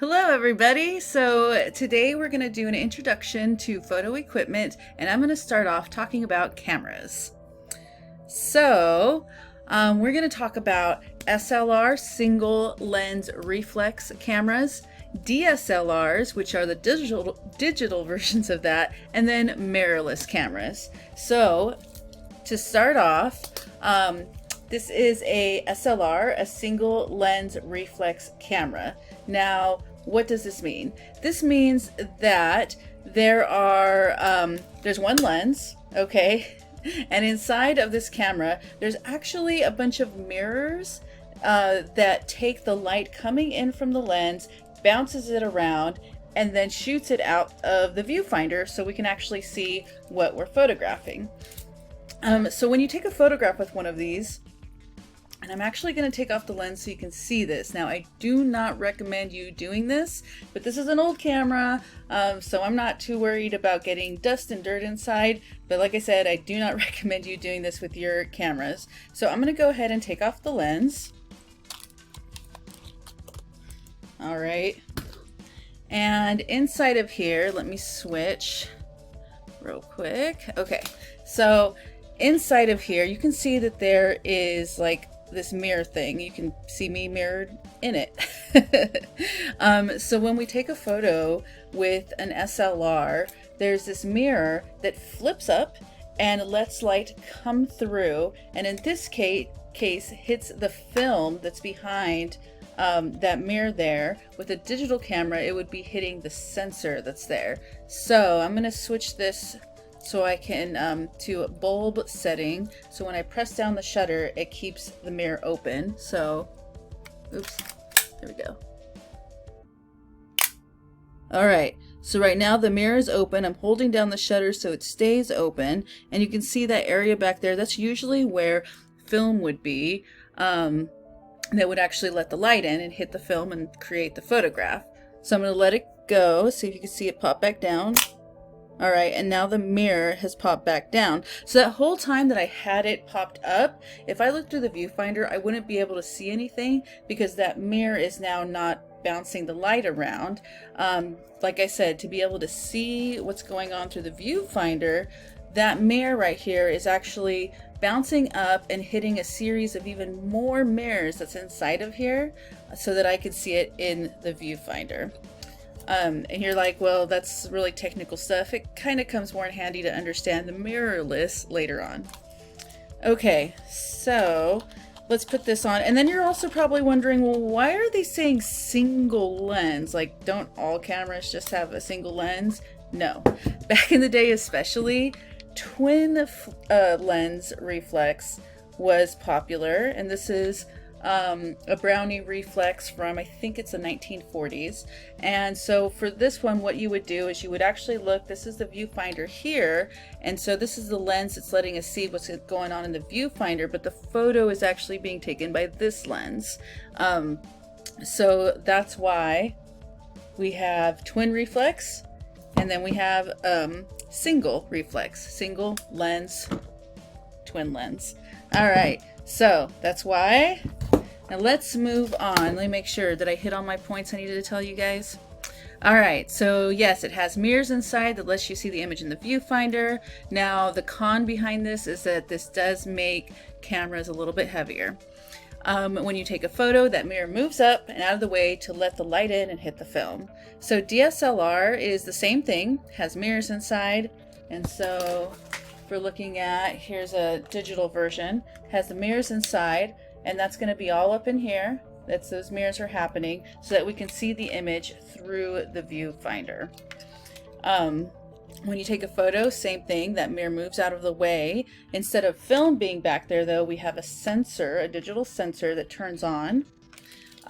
Hello everybody! So today we're going to do an introduction to photo equipment, and I'm going to start off talking about cameras. So we're going to talk about SLR, single lens reflex cameras, DSLRs, which are the digital versions of that, and then mirrorless cameras. So to start off, this is a SLR, a single lens reflex camera. Now, what does this mean? This means that there's one lens, okay? And inside of this camera, there's actually a bunch of mirrors that take the light coming in from the lens, bounces it around, and then shoots it out of the viewfinder so we can actually see what we're photographing. So when you take a photograph with one of these, and I'm actually going to take off the lens so you can see this. Now, I do not recommend you doing this, but this is an old camera, so I'm not too worried about getting dust and dirt inside. But like I said, I do not recommend you doing this with your cameras. So I'm going to go ahead and take off the lens. All right. And inside of here, let me switch real quick. Okay, so inside of here, you can see that there is like this mirror thing. You can see me mirrored in it. So when we take a photo with an SLR, there's this mirror that flips up and lets light come through, and in this case hits the film that's behind that mirror there. With a digital camera, it would be hitting the sensor that's there. So I'm going to switch this so I can to bulb setting, so when I press down the shutter it keeps the mirror open. So oops, there we go. Alright, so right now the mirror is open. I'm holding down the shutter so it stays open, and you can see that area back there. That's usually where film would be, that would actually let the light in and hit the film and create the photograph. So I'm going to let it go, see if you can see it pop back down. All right, and now the mirror has popped back down. So that whole time that I had it popped up, if I looked through the viewfinder, I wouldn't be able to see anything because that mirror is now not bouncing the light around. Like I said, to be able to see what's going on through the viewfinder, that mirror right here is actually bouncing up and hitting a series of even more mirrors that's inside of here so that I can see it in the viewfinder. And you're like, well, that's really technical stuff. It kind of comes more in handy to understand the mirrorless later on. Okay, so let's put this on. And then you're also probably wondering, well, why are they saying single lens? Like, don't all cameras just have a single lens? No. Back in the day especially, twin lens reflex was popular, and this is a Brownie reflex from, I think it's the 1940s. And so for this one, what you would do is you would actually look, this is the viewfinder here, and so this is the lens that's letting us see what's going on in the viewfinder, but the photo is actually being taken by this lens. So that's why we have twin reflex, and then we have single reflex, single lens, twin lens. All right, so that's why. Now let's move on. Let me make sure that I hit all my points I needed to tell you guys. All right, so yes, it has mirrors inside that lets you see the image in the viewfinder. Now the con behind this is that this does make cameras a little bit heavier. When you take a photo, that mirror moves up and out of the way to let the light in and hit the film. So DSLR is the same thing, has mirrors inside, and so if we're looking at, here's a digital version, has the mirrors inside, and that's going to be all up in here. That's those mirrors are happening so that we can see the image through the viewfinder. When you take a photo, same thing, that mirror moves out of the way. Instead of film being back there though, we have a sensor, a digital sensor that turns on.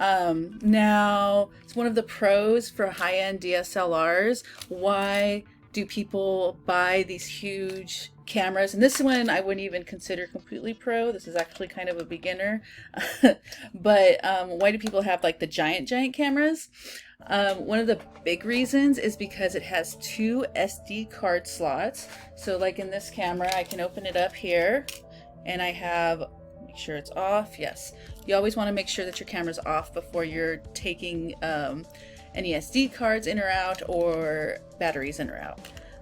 Now, it's one of the pros for high-end DSLRs. Why do people buy these huge cameras? And this one I wouldn't even consider completely pro. This is actually kind of a beginner. But why do people have like the giant cameras? One of the big reasons is because it has two SD card slots. So like in this camera, I can open it up here and I have, make sure it's off. Yes. You always want to make sure that your camera's off before you're taking any SD cards in or out or batteries in or out.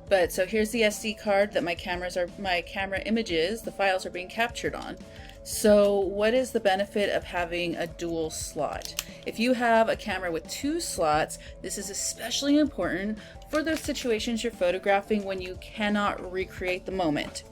But so here's the SD card that my camera images, the files are being captured on. So what is the benefit of having a dual slot? If you have a camera with 2 slots, this is especially important for those situations you're photographing when you cannot recreate the moment.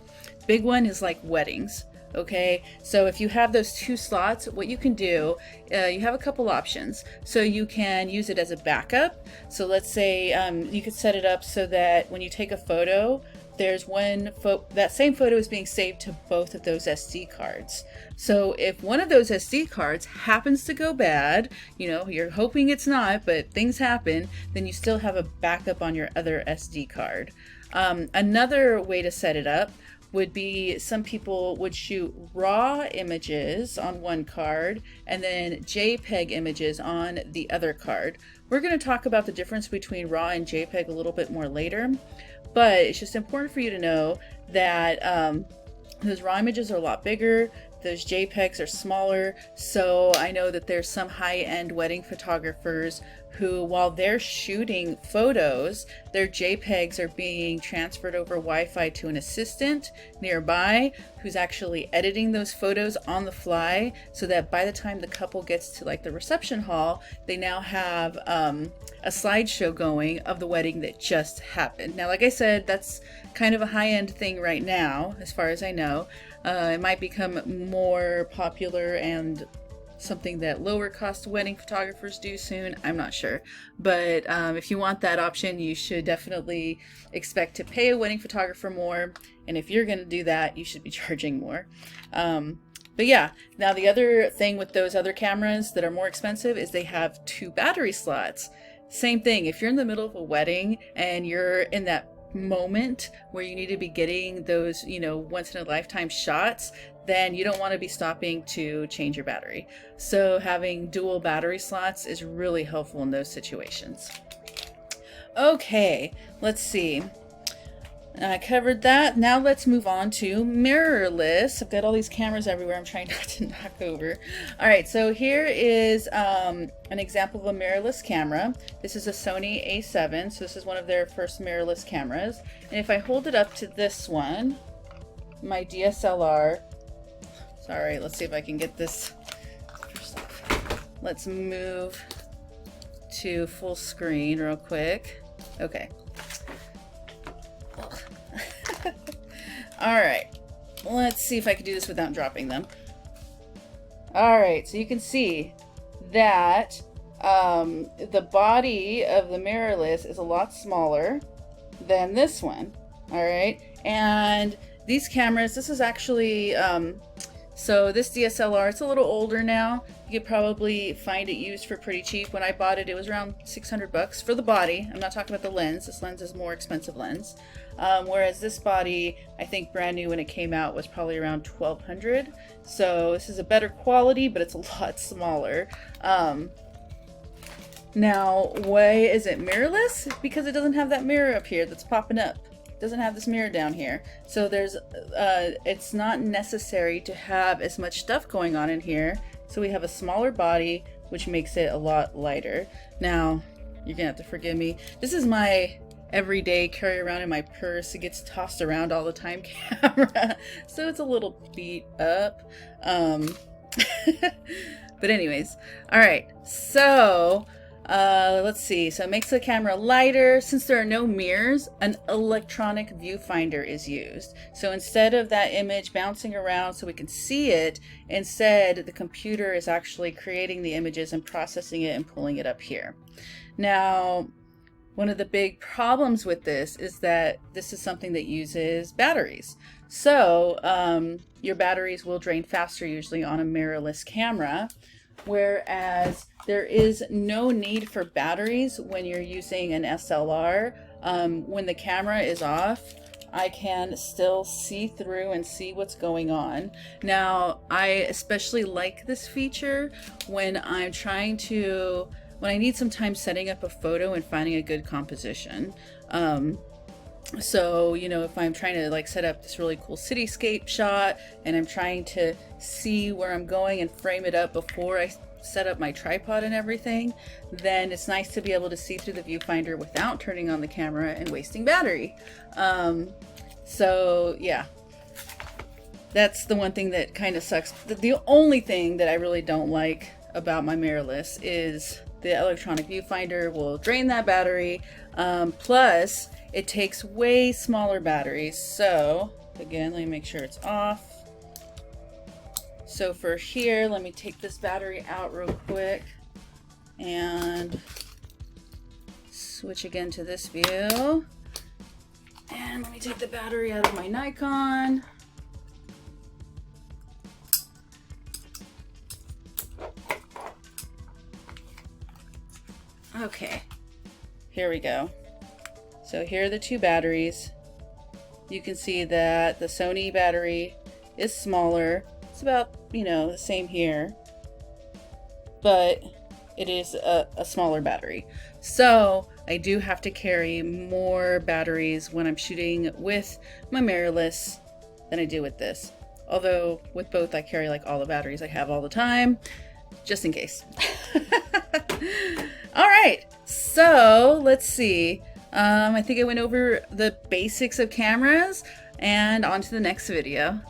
Big one is like weddings. Okay, so if you have those 2 slots, what you can do, you have a couple options. So you can use it as a backup. So let's say you could set it up so that when you take a photo, there's that same photo is being saved to both of those SD cards. So if one of those SD cards happens to go bad, you know, you're hoping it's not, but things happen, then you still have a backup on your other SD card. Another way to set it up would be some people would shoot raw images on one card and then JPEG images on the other card. We're going to talk about the difference between raw and JPEG a little bit more later, but it's just important for you to know that those raw images are a lot bigger, those JPEGs are smaller. So I know that there's some high-end wedding photographers who, while they're shooting photos, their JPEGs are being transferred over Wi-Fi to an assistant nearby who's actually editing those photos on the fly, so that by the time the couple gets to like the reception hall, they now have a slideshow going of the wedding that just happened. Now, like I said, that's kind of a high-end thing right now, as far as I know. It might become more popular and something that lower cost wedding photographers do soon. I'm not sure. But if you want that option, you should definitely expect to pay a wedding photographer more. And if you're going to do that, you should be charging more. But yeah, now the other thing with those other cameras that are more expensive is they have 2 battery slots. Same thing. If you're in the middle of a wedding and you're in that moment where you need to be getting those, you know, once in a lifetime shots, then you don't want to be stopping to change your battery. So having dual battery slots is really helpful in those situations. Okay, let's see. I covered that. Now let's move on to mirrorless. I've got all these cameras everywhere. I'm trying not to knock over. All right, so here is an example of a mirrorless camera. This is a Sony A7, so this is one of their first mirrorless cameras. And if I hold it up to this one, my DSLR, sorry, let's see if I can get this. Let's move to full screen real quick. Okay. All right, let's see if I can do this without dropping them. All right, so you can see that the body of the mirrorless is a lot smaller than this one. All right, and these cameras, this is actually, so this DSLR, it's a little older now. You could probably find it used for pretty cheap. When I bought it, it was around 600 bucks for the body. I'm not talking about the lens. This lens is a more expensive lens. Whereas this body, I think brand new when it came out, was probably around 1200. So this is a better quality, but it's a lot smaller. Now, why is it mirrorless? Because it doesn't have that mirror up here that's popping up. It doesn't have this mirror down here. So there's, it's not necessary to have as much stuff going on in here. So we have a smaller body, which makes it a lot lighter. Now, you're gonna have to forgive me. This is my everyday carry around in my purse. It gets tossed around all the time camera. So it's a little beat up. But anyways, all right. So let's see. So it makes the camera lighter. Since there are no mirrors, an electronic viewfinder is used. So instead of that image bouncing around so we can see it, instead the computer is actually creating the images and processing it and pulling it up here. Now, one of the big problems with this is that this is something that uses batteries. So your batteries will drain faster usually on a mirrorless camera, whereas there is no need for batteries when you're using an SLR. When the camera is off, I can still see through and see what's going on. Now, I especially like this feature when I'm when I need some time setting up a photo and finding a good composition. So, you know, if I'm trying to like set up this really cool cityscape shot and I'm trying to see where I'm going and frame it up before I set up my tripod and everything, then it's nice to be able to see through the viewfinder without turning on the camera and wasting battery. So yeah, that's the one thing that kind of sucks. The only thing that I really don't like about my mirrorless is the electronic viewfinder will drain that battery. Plus it takes way smaller batteries. So again, let me make sure it's off. So for here, let me take this battery out real quick and switch again to this view. And let me take the battery out of my Nikon. Okay, here we go. So here are the two batteries. You can see that the Sony battery is smaller. It's about, you know, the same here, but it is a smaller battery. So I do have to carry more batteries when I'm shooting with my mirrorless than I do with this. Although with both I carry like all the batteries I have all the time, just in case. All right, so let's see. I think I went over the basics of cameras, and on to the next video.